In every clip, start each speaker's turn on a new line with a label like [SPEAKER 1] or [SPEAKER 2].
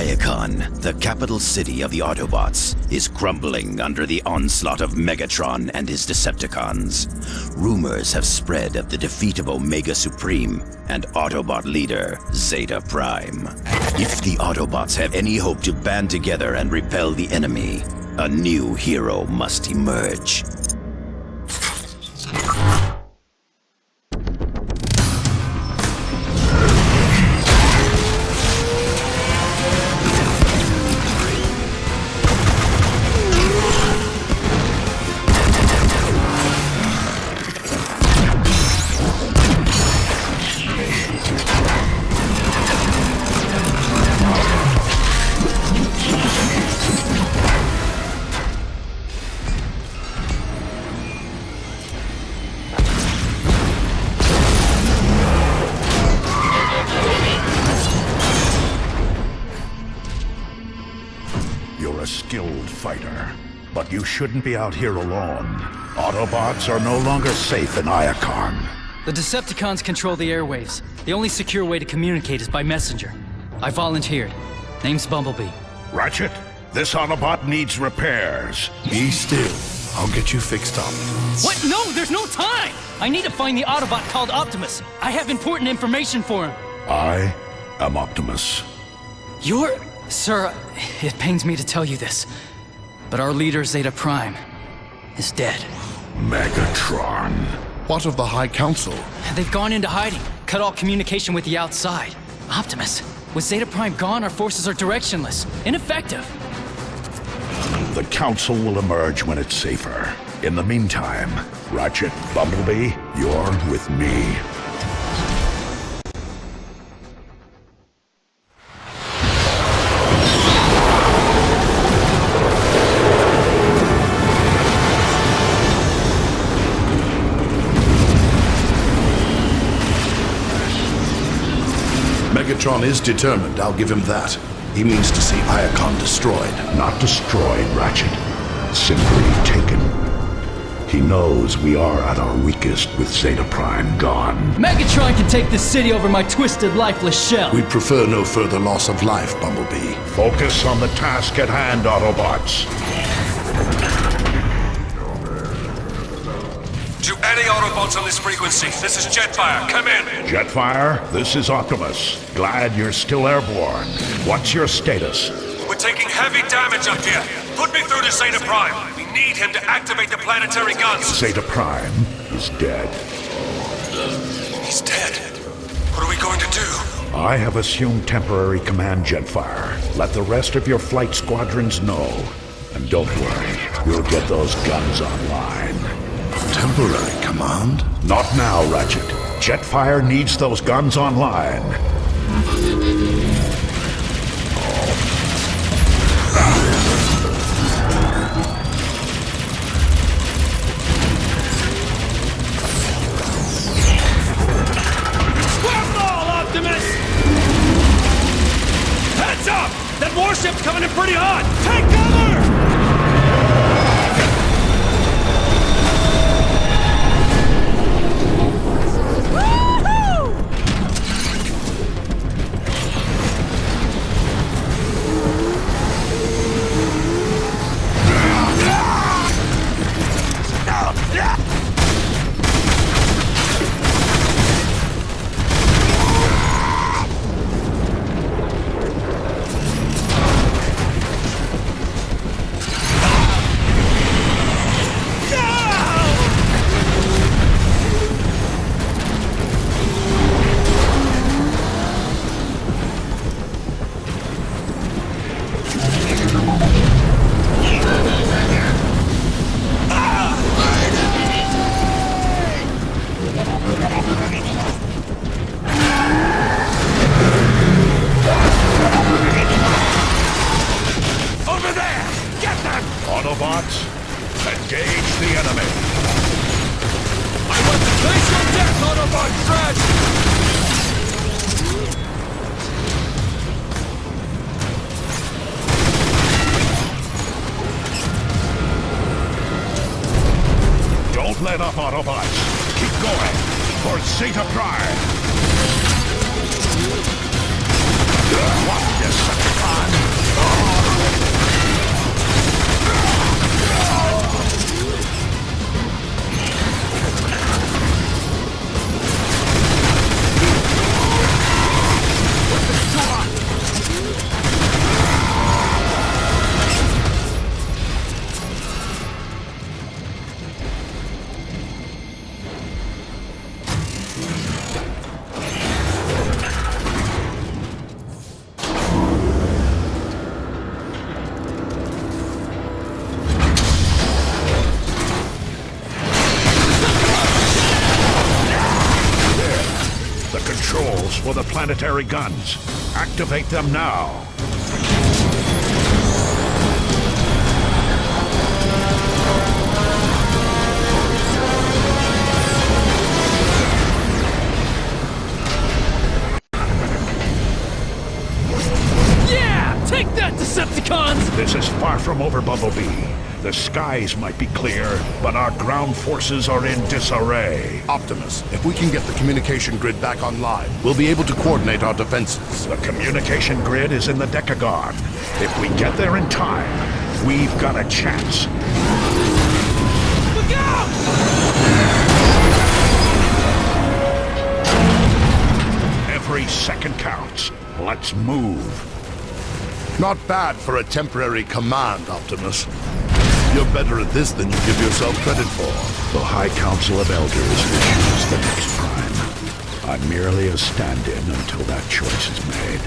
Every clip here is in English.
[SPEAKER 1] Iacon, the capital city of the Autobots, is crumbling under the onslaught of Megatron and his Decepticons. Rumors have spread of the defeat of Omega Supreme and Autobot leader Zeta Prime. If the Autobots have any hope to band together and repel the enemy, a new hero must emerge.
[SPEAKER 2] You're a skilled fighter, but you shouldn't be out here alone. Autobots are no longer safe in Iacon.
[SPEAKER 3] The Decepticons control the airwaves. The only secure way to communicate is by messenger. I volunteered. Name's Bumblebee.
[SPEAKER 2] Ratchet, this Autobot needs repairs.
[SPEAKER 4] Be still. I'll get you fixed up.
[SPEAKER 3] What? No, there's no time! I need to find the Autobot called Optimus. I have important information for him.
[SPEAKER 2] I am Optimus.
[SPEAKER 3] You're... Sir, it pains me to tell you this, but our leader, Zeta Prime, is dead.
[SPEAKER 2] Megatron.
[SPEAKER 4] What of the High Council?
[SPEAKER 3] They've gone into hiding, cut all communication with the outside. Optimus, with Zeta Prime gone, our forces are directionless, ineffective.
[SPEAKER 2] The Council will emerge when it's safer. In the meantime, Ratchet, Bumblebee, you're with me.
[SPEAKER 4] Megatron is determined, I'll give him that. He means to see Iacon destroyed.
[SPEAKER 2] Not destroyed, Ratchet. Simply taken. He knows we are at our weakest with Zeta Prime gone.
[SPEAKER 3] Megatron can take this city over my twisted, lifeless shell.
[SPEAKER 4] We'd prefer no further loss of life, Bumblebee.
[SPEAKER 2] Focus on the task at hand, Autobots.
[SPEAKER 5] To any Autobots on this frequency, this is Jetfire. Come in.
[SPEAKER 2] Jetfire, this is Optimus. Glad you're still airborne. What's your status?
[SPEAKER 5] We're taking heavy damage up here. Put me through to Zeta Prime. We need him to activate the planetary guns.
[SPEAKER 2] Zeta Prime is dead.
[SPEAKER 5] He's dead. What are we going to do?
[SPEAKER 2] I have assumed temporary command, Jetfire. Let the rest of your flight squadrons know. And don't worry, we'll get those guns online.
[SPEAKER 4] Temporary command?
[SPEAKER 2] Not now, Ratchet. Jetfire needs those guns online.
[SPEAKER 5] Square Optimus! Heads up! That warship's coming in pretty hot! Take cover!
[SPEAKER 2] Autobots, engage the enemy.
[SPEAKER 5] I want to place your death, Autobot trash!
[SPEAKER 2] Don't let up, Autobots. Keep going for Zeta Prime. What, Decepticon? for the planetary guns. Activate them now.
[SPEAKER 3] Yeah! Take that, Decepticons!
[SPEAKER 2] This is far from over, Bumblebee. The skies might be clear, but our ground forces are in disarray.
[SPEAKER 4] Optimus, if we can get the communication grid back online, we'll be able to coordinate our defenses.
[SPEAKER 2] The communication grid is in the Decagon. If we get there in time, we've got a chance.
[SPEAKER 3] Look out!
[SPEAKER 2] Every second counts. Let's move.
[SPEAKER 4] Not bad for a temporary command, Optimus. You're better at this than you give yourself credit for.
[SPEAKER 2] The High Council of Elders issues the next prime. I'm merely a stand-in until that choice is made.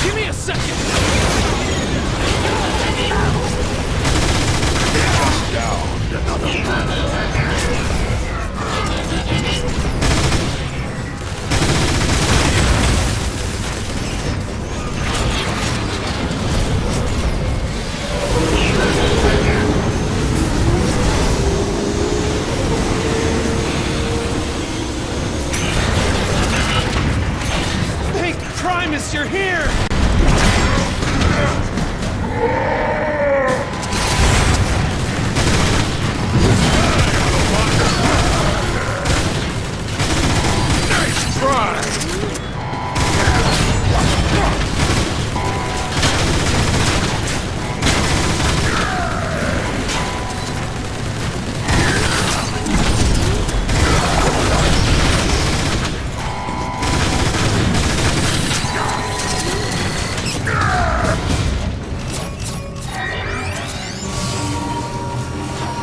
[SPEAKER 3] Give me a second! Hey, Primus, you're here!
[SPEAKER 2] Nice try!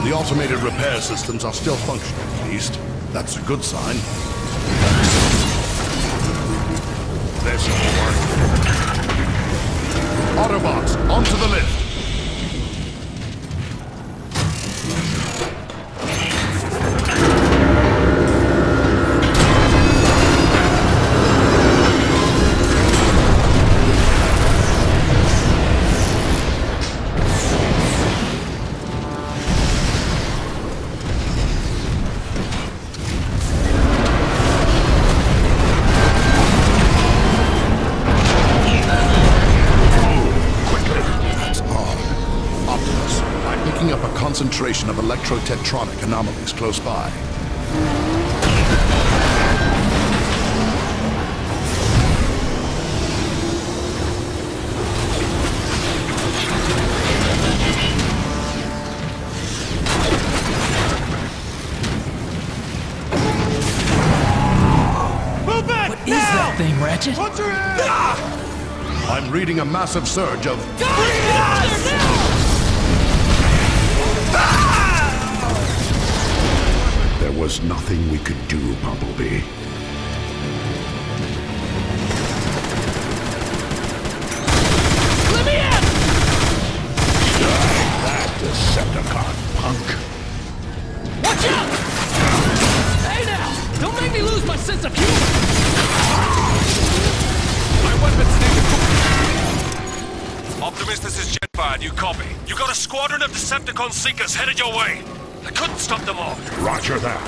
[SPEAKER 4] The automated repair systems are still functioning, at least. That's a good sign.
[SPEAKER 2] This'll work.
[SPEAKER 4] Autobots, onto the lift! Picking up a concentration of electrotetronic anomalies close by.
[SPEAKER 3] Move back! What is that thing, Ratchet?
[SPEAKER 4] I'm reading a massive surge of...
[SPEAKER 2] There was nothing we could do, Bumblebee.
[SPEAKER 3] Let me in!
[SPEAKER 2] That Decepticon punk.
[SPEAKER 3] Watch out! Hey now! Don't make me lose my sense of humor!
[SPEAKER 5] My weapons need to... Optimus, this is Jetfire. Do you copy? You got a squadron of Decepticon Seekers headed your way. I couldn't stop them all.
[SPEAKER 2] Roger that.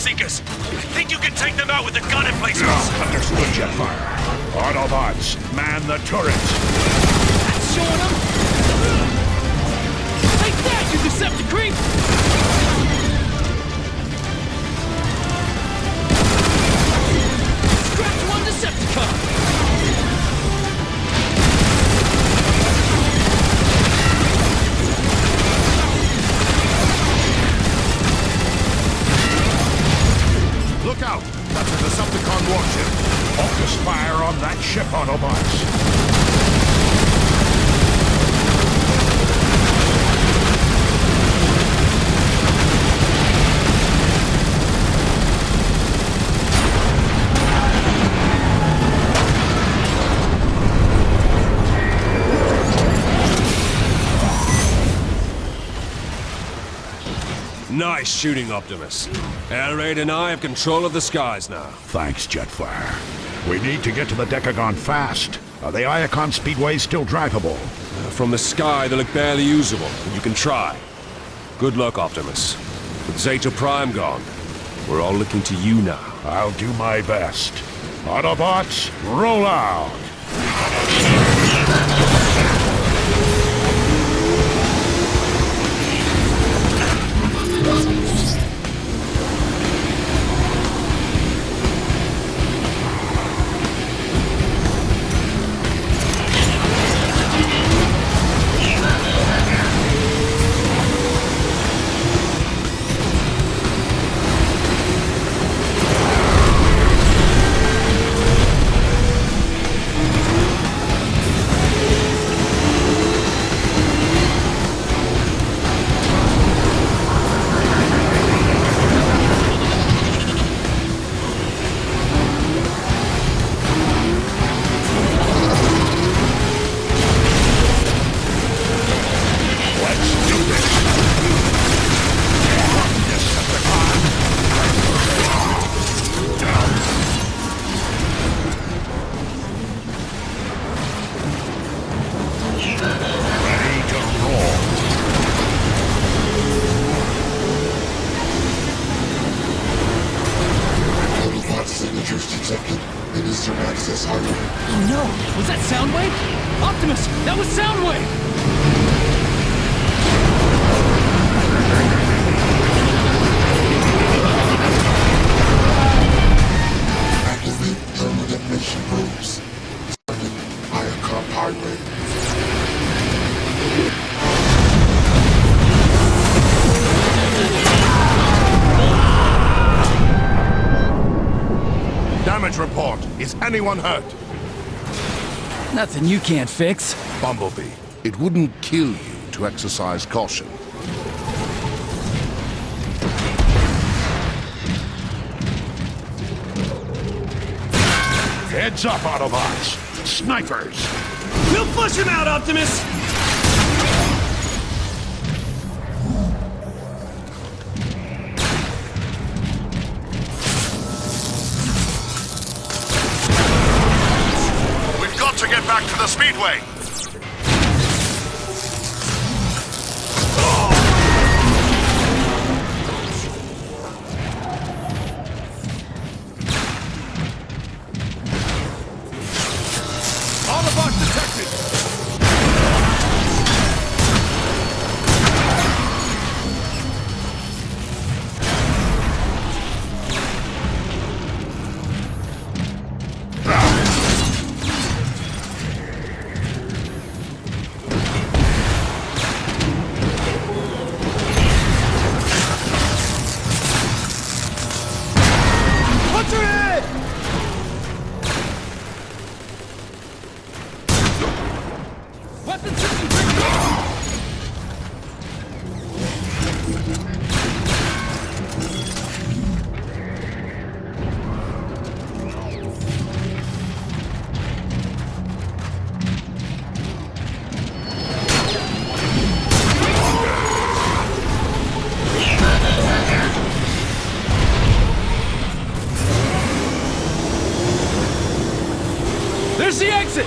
[SPEAKER 5] Seekers. I think you can take them out with the gun emplacements.
[SPEAKER 2] Understood, Jetfire. Autobots, man the turrets.
[SPEAKER 3] That's showing them! Take that, you Decepticreep! Scratch one Decepticon!
[SPEAKER 4] Look out! That's a Decepticon warship.
[SPEAKER 2] Focus fire on that ship, Autobots.
[SPEAKER 5] Nice shooting, Optimus. Air Raid and I have control of the skies now.
[SPEAKER 2] Thanks, Jetfire. We need to get to the Decagon fast. Are the Iacon speedways still drivable?
[SPEAKER 5] From the sky, they look barely usable, but you can try. Good luck, Optimus. With Zeta Prime gone, we're all looking to you now.
[SPEAKER 2] I'll do my best. Autobots, roll out!
[SPEAKER 3] Oh no! Was that Soundwave? Optimus! That was Soundwave!
[SPEAKER 6] Activate thermal detonation probes. Target Iacon Highway.
[SPEAKER 4] Damage report. Is anyone hurt?
[SPEAKER 3] Nothing you can't fix.
[SPEAKER 4] Bumblebee, it wouldn't kill you to exercise caution.
[SPEAKER 2] Heads up, Autobots! Snipers!
[SPEAKER 5] We'll flush him out, Optimus!
[SPEAKER 4] We've got to get back to the Speedway! Autobots detected! What's your head?
[SPEAKER 3] Weapon system critical! There's the exit!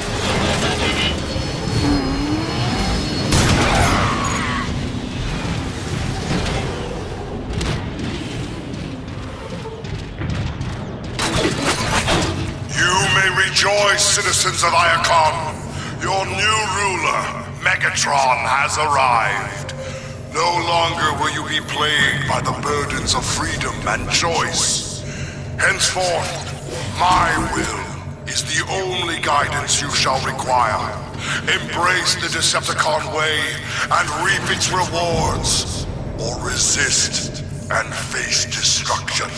[SPEAKER 4] Rejoice, citizens of Iacon! Your new ruler, Megatron, has arrived. No longer will you be plagued by the burdens of freedom and choice. Henceforth, my will is the only guidance you shall require. Embrace the Decepticon way and reap its rewards, or resist and face destruction.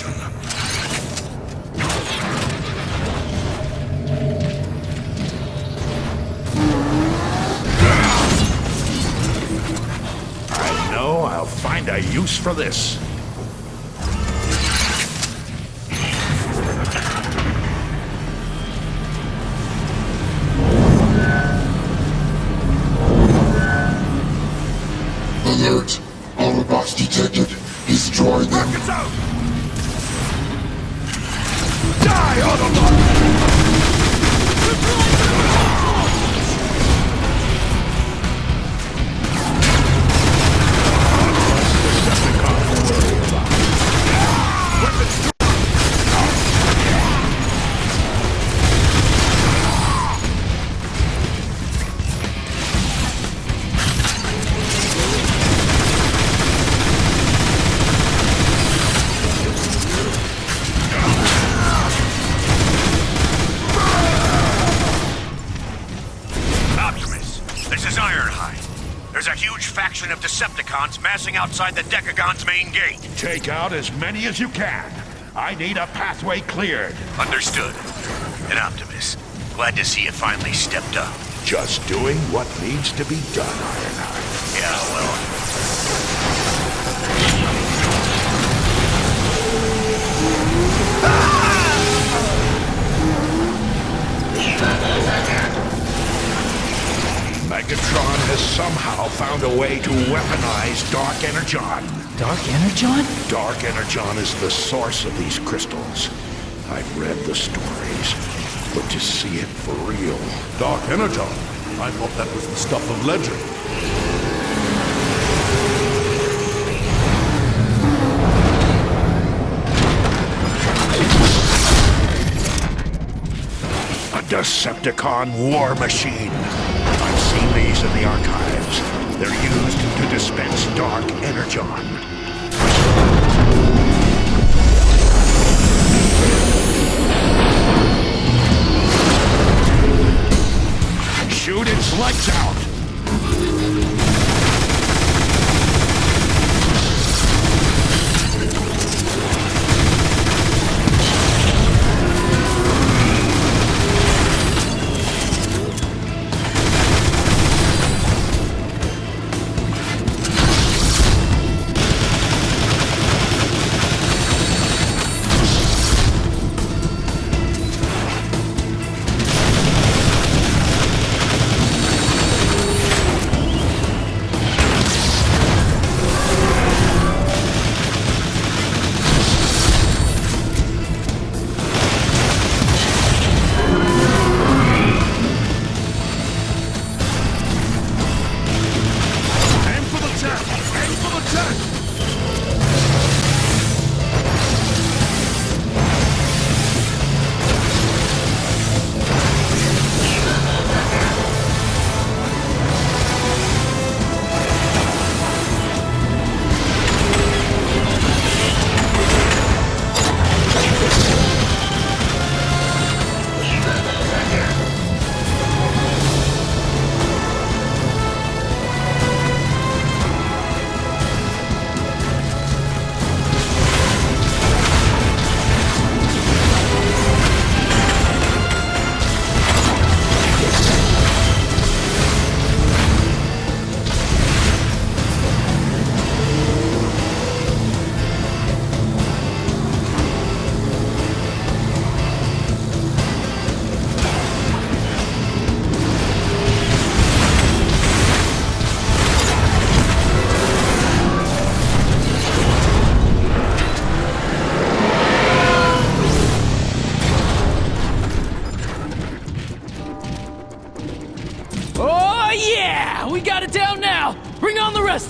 [SPEAKER 2] I know I'll find a use for this.
[SPEAKER 6] Alert! Autobots detected. Destroy them.
[SPEAKER 4] Get out! Die, Autobot!
[SPEAKER 7] There's a huge faction of Decepticons massing outside the Decagon's main gate.
[SPEAKER 2] Take out as many as you can. I need a pathway cleared.
[SPEAKER 7] Understood. And Optimus, glad to see you finally stepped up.
[SPEAKER 2] Just doing what needs to be done, Ironheart.
[SPEAKER 7] Yeah, well...
[SPEAKER 2] Megatron has somehow found a way to weaponize Dark Energon.
[SPEAKER 3] Dark Energon?
[SPEAKER 2] Dark Energon is the source of these crystals. I've read the stories, but to see it for real...
[SPEAKER 4] Dark Energon? I thought that was the stuff of legend.
[SPEAKER 2] A Decepticon war machine. I've seen these in the archives. They're used to dispense Dark Energon. Shoot its lights out!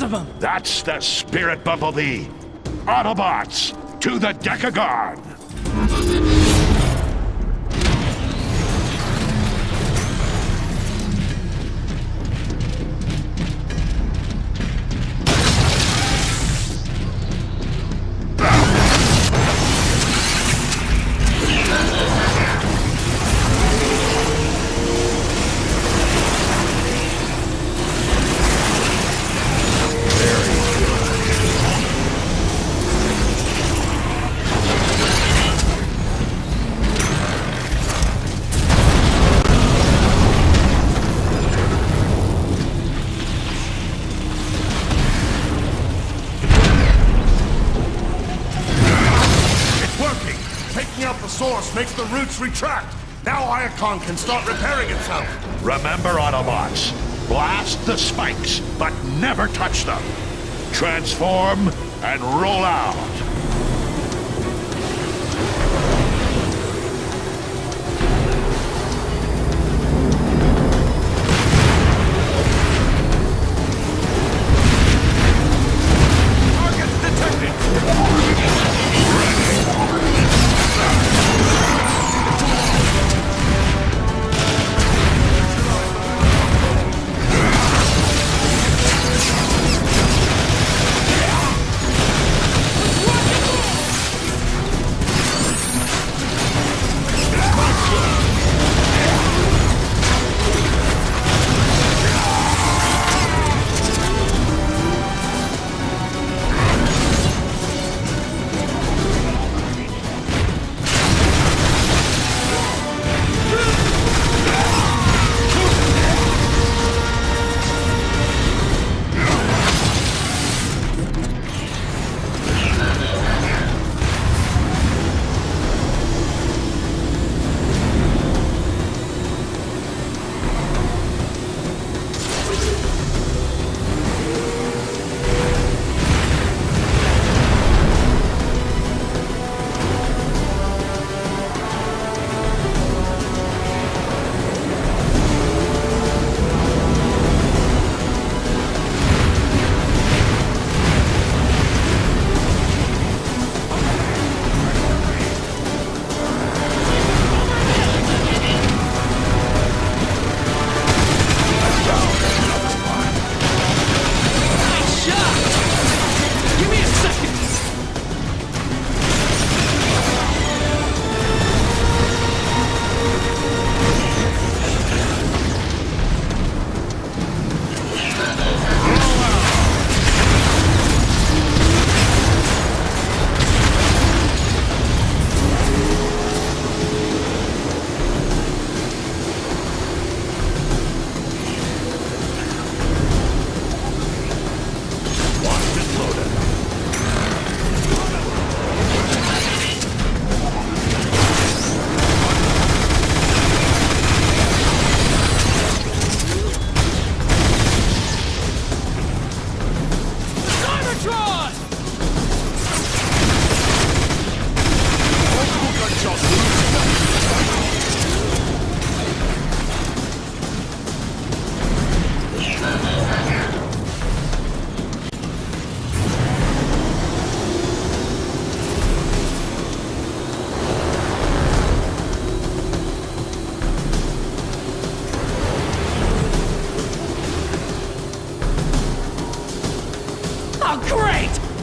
[SPEAKER 3] Of them.
[SPEAKER 2] That's the spirit, Bumblebee. Autobots, to the Decagon!
[SPEAKER 4] makes the roots retract. Now Iacon can start repairing itself.
[SPEAKER 2] Remember, Autobots, blast the spikes, but never touch them. Transform and roll out.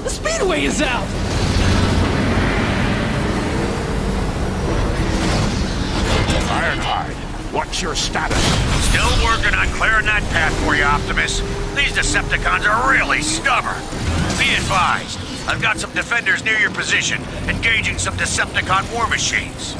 [SPEAKER 3] Speedway is out!
[SPEAKER 2] Ironhide, what's your status?
[SPEAKER 7] Still working on clearing that path for you, Optimus. These Decepticons are really stubborn. Be advised, I've got some defenders near your position, engaging some Decepticon war machines.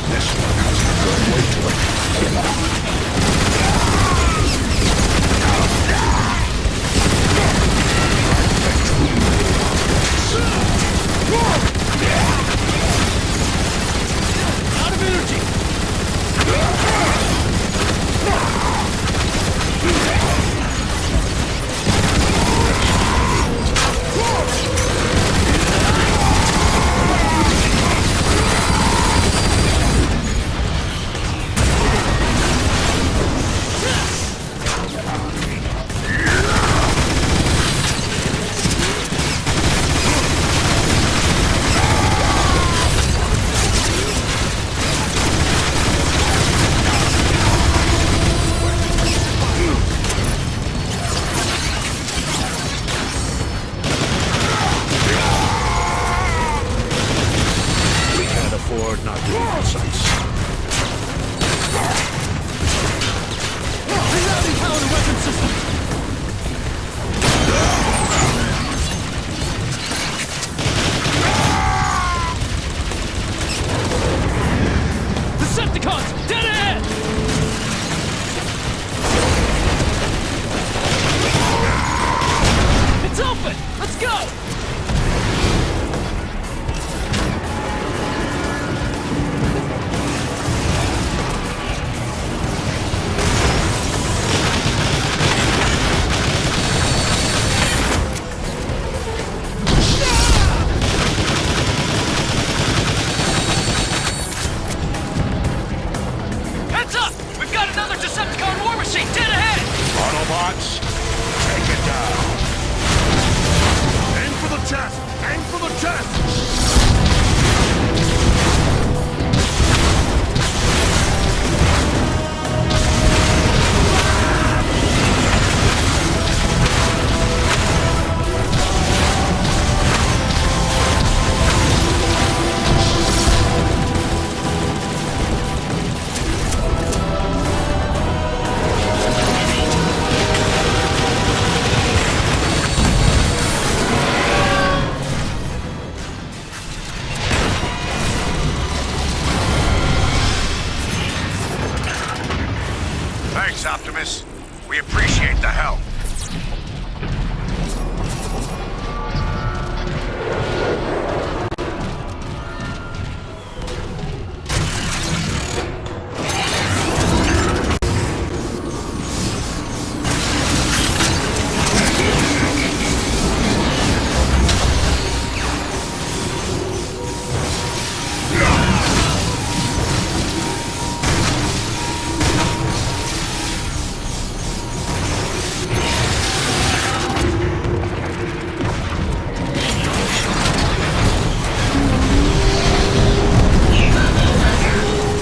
[SPEAKER 2] This one.
[SPEAKER 3] Decepticons! Dead ahead! It's open! Let's go! Heads up! We've got another Decepticon war machine dead ahead!
[SPEAKER 4] Autobots, take it down. Aim for the chest! Aim for the chest! Thanks, Optimus. We appreciate the help.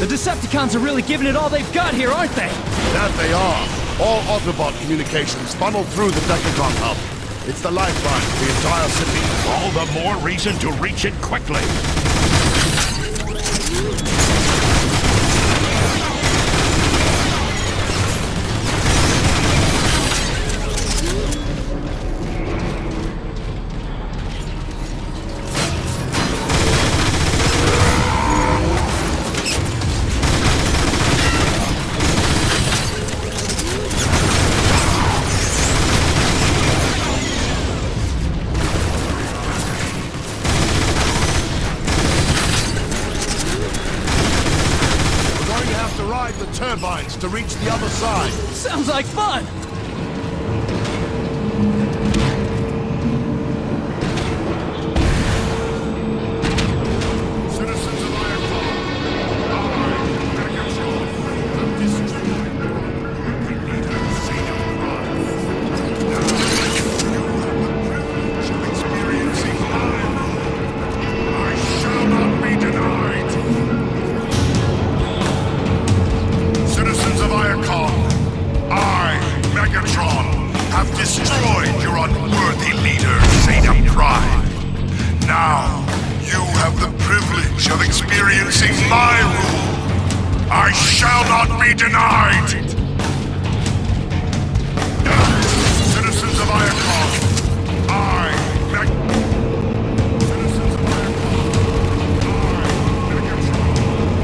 [SPEAKER 3] The Decepticons are really giving it all they've got here, aren't they?
[SPEAKER 4] That they are. All Autobot communications funnel through the Decagon hub. It's the lifeline for the entire city.
[SPEAKER 2] All the more reason to reach it quickly.
[SPEAKER 4] We're going to have to ride the turbines to reach the other side.
[SPEAKER 3] Sounds like fun!
[SPEAKER 4] Citizens of Iacon, I, Megatron, have destroyed the leader, Zeta Prime. Now, you have the privilege of experiencing my rule. I shall not be denied. Citizens of Iacon, I, Megatron, have destroyed your unworthy leader, Zeta Prime. Now, you have the privilege of experiencing my rule. I shall not be denied! Citizens of Iacon, I, Citizens of Iacon, I, Megatron,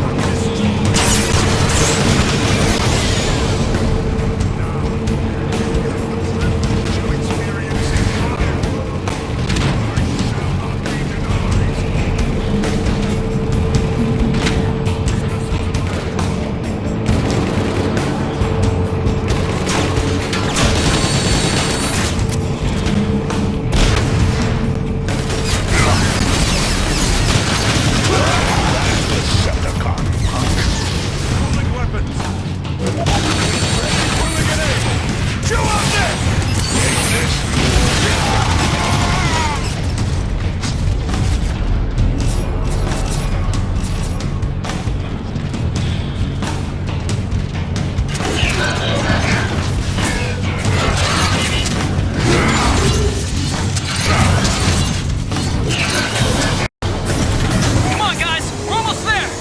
[SPEAKER 4] have destroyed...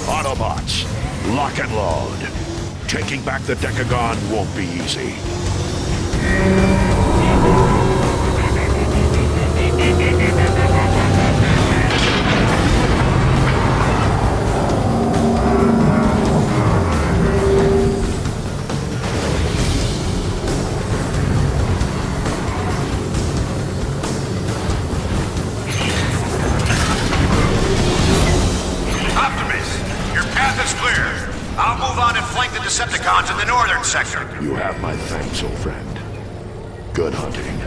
[SPEAKER 2] Autobots, lock and load. Taking back the Decagon won't be easy.
[SPEAKER 7] Decepticons in the northern sector.
[SPEAKER 2] You have my thanks, old friend. Good hunting.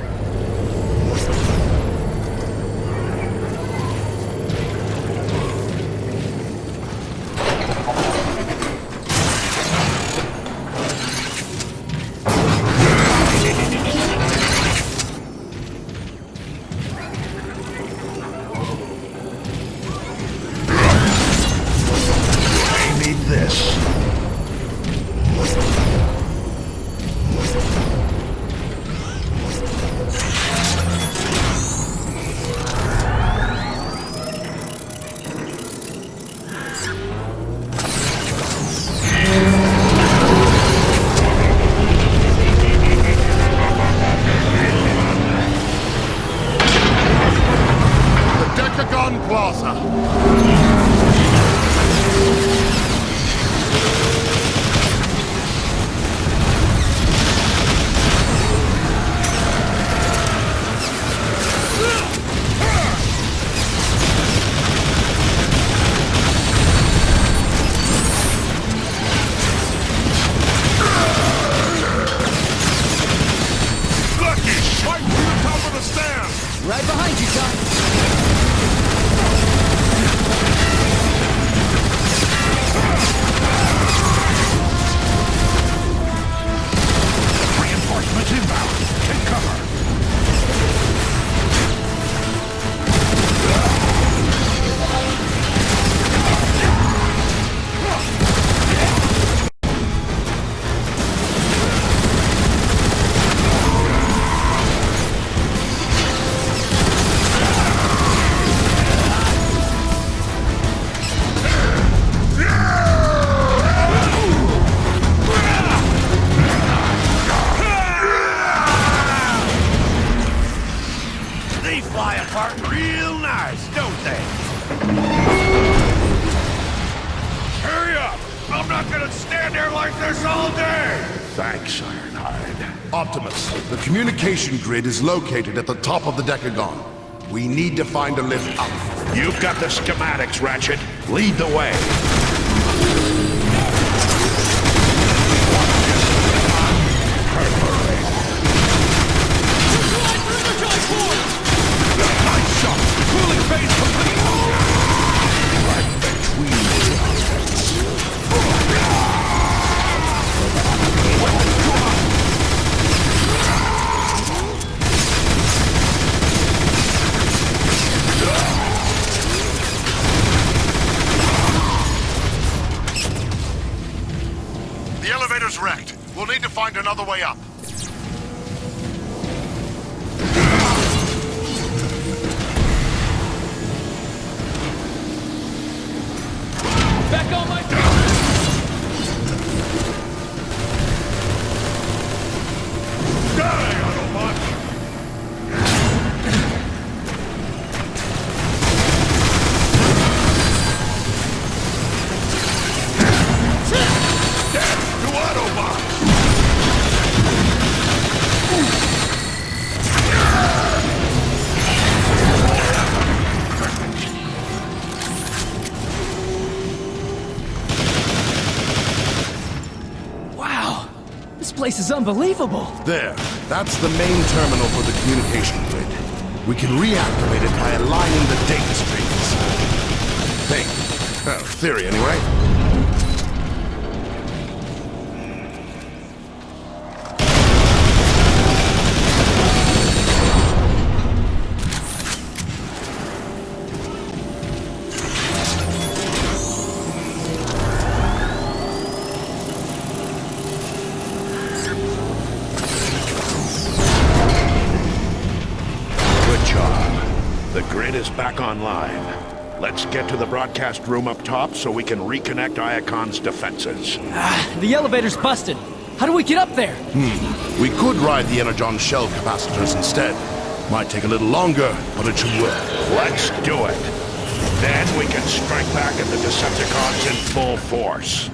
[SPEAKER 3] Right behind you, John.
[SPEAKER 2] Reinforcements inbound. Take cover.
[SPEAKER 7] Fly apart real nice, don't they? Hurry up! I'm not gonna stand there like this all day!
[SPEAKER 2] Thanks, Ironhide.
[SPEAKER 4] Optimus, the communication grid is located at the top of the Decagon. We need to find a lift up.
[SPEAKER 2] You've got the schematics, Ratchet. Lead the way.
[SPEAKER 4] The elevator's wrecked. We'll need to find another way up.
[SPEAKER 3] Back on my feet!
[SPEAKER 4] Die, Autobot! Death to Autobot!
[SPEAKER 3] Wow, this place is unbelievable.
[SPEAKER 4] There. That's the main terminal for the communication grid. We can reactivate it by aligning the data streams. Think. Theory, anyway.
[SPEAKER 2] The grid is back online. Let's get to the broadcast room up top so we can reconnect Iacon's defenses.
[SPEAKER 3] The elevator's busted. How do we get up there?
[SPEAKER 4] We could ride the Energon shell capacitors instead. Might take a little longer, but it should work.
[SPEAKER 2] Let's do it. Then we can strike back at the Decepticons in full force.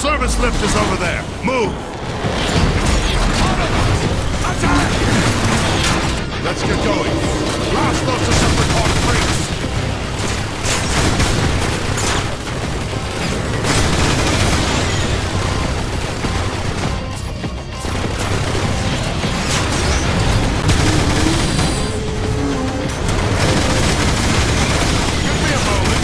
[SPEAKER 4] Service lift is over there. Move! Let's get going. Blast those Decepticon freaks! Give me a moment.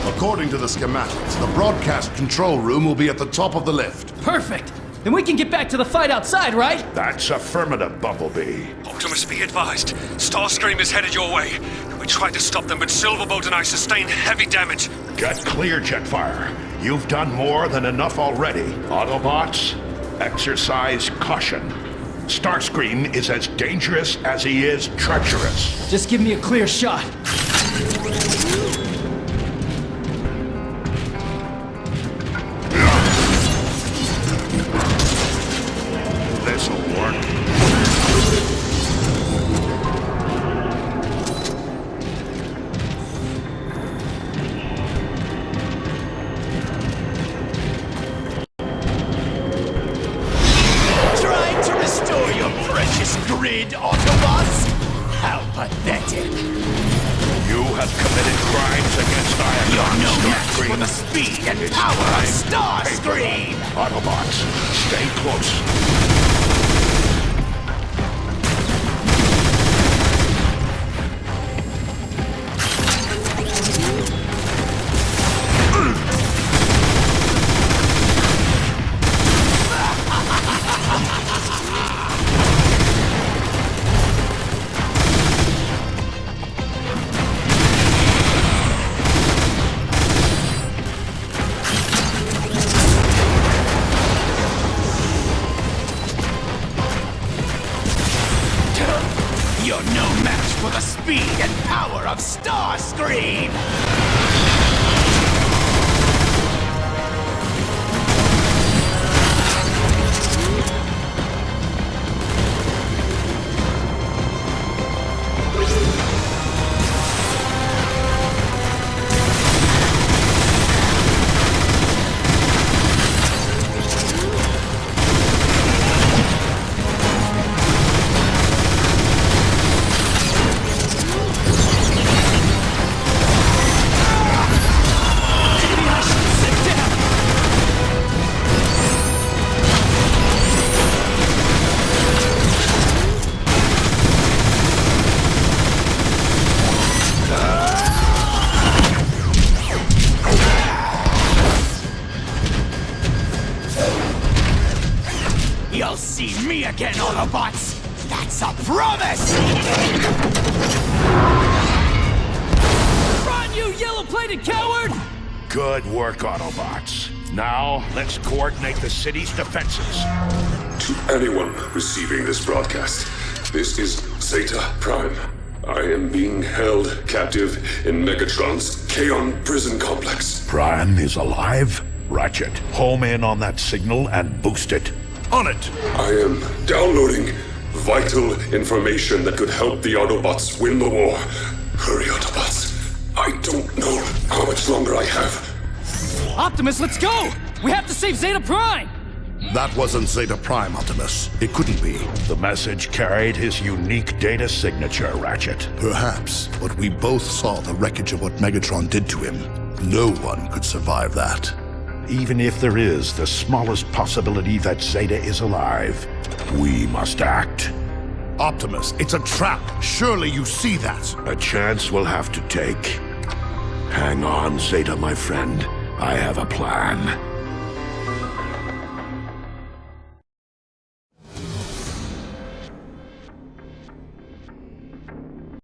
[SPEAKER 4] According to the schematics, the broadcast control room will be at the top of the lift.
[SPEAKER 3] Perfect! Then we can get back to the fight outside, right?
[SPEAKER 2] That's affirmative, Bumblebee.
[SPEAKER 5] Optimus, be advised. Starscream is headed your way. We tried to stop them, but Silverbolt and I sustained heavy damage.
[SPEAKER 2] Get clear, Jetfire. You've done more than enough already. Autobots, exercise caution. Starscream is as dangerous as he is treacherous.
[SPEAKER 3] Just give me a clear shot.
[SPEAKER 2] This'll work.
[SPEAKER 8] Trying to restore your precious grid, Autobots? How pathetic.
[SPEAKER 2] You have committed crimes against Iacon.
[SPEAKER 8] You're no match
[SPEAKER 2] Starscream.
[SPEAKER 8] for the speed and
[SPEAKER 2] It's
[SPEAKER 8] power of
[SPEAKER 2] time.
[SPEAKER 8] Starscream!
[SPEAKER 2] Autobots, stay close.
[SPEAKER 8] You're no match for the speed and power of Starscream! again, Autobots! That's a promise!
[SPEAKER 3] Run, you yellow-plated coward!
[SPEAKER 2] Good work, Autobots. Now, let's coordinate the city's defenses.
[SPEAKER 9] To anyone receiving this broadcast, this is Zeta Prime. I am being held captive in Megatron's Kaon prison complex.
[SPEAKER 2] Prime is alive? Ratchet, home in on that signal and boost it. On it!
[SPEAKER 9] I am downloading vital information that could help the Autobots win the war. Hurry, Autobots. I don't know how much longer I have.
[SPEAKER 3] Optimus, let's go! We have to save Zeta Prime!
[SPEAKER 10] That wasn't Zeta Prime, Optimus. It couldn't be.
[SPEAKER 2] The message carried his unique data signature, Ratchet.
[SPEAKER 10] Perhaps, but we both saw the wreckage of what Megatron did to him. No one could survive that.
[SPEAKER 2] Even if there is the smallest possibility that Zeta is alive, we must act.
[SPEAKER 10] Optimus, it's a trap. Surely you see that.
[SPEAKER 2] A chance we'll have to take. Hang on, Zeta, my friend. I have a plan.